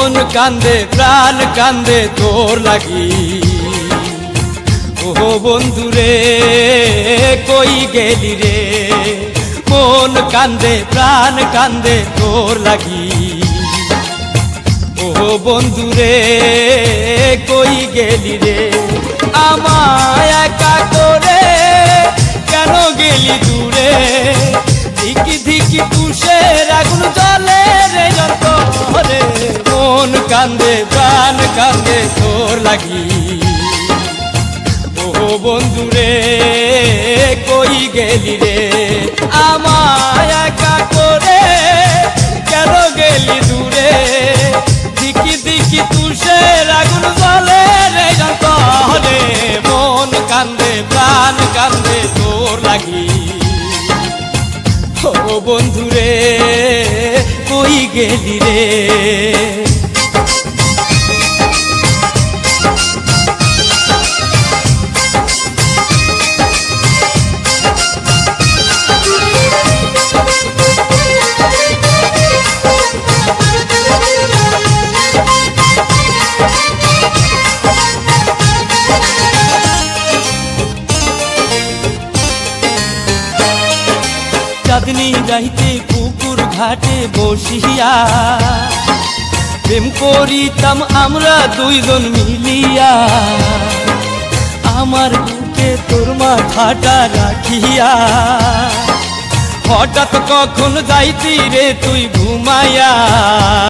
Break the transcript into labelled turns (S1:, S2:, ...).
S1: মন কান্দে প্রাণ কান্দে তোর লাগি। ও বন্ধুরে কই গেলি রে, মন কান্দে প্রাণ কান্দে তোর লাগি। ও বন্ধুরে কই গেলি রে, আমায় একা করে কেন গেলি দূরে। ধিকি ধিকি তুষের আগুন জ্বলে রে যন্তরে, মন কান্দে প্রাণ কান্দে তোর লাগি। ও বন্ধুরে কই গেলি রে, আমায় একা করে কেন গেলি দূরে। দিকি দিকি তুষের আগুন জ্বলে রে যন্তরে, মন কান্দে প্রাণ কান্দে তোর লাগি। ও বন্ধুরে কই গেলি রে। চাঁদনি যাইতে পুকুর ঘাটে বসিয়া, প্রেম করিতাম আমরা দুইজন মিলিয়া। আমার বুকে তোর মাথাটা রাখিয়া, হঠাৎ কখন যাইতি রে তুই ঘুমাইয়া।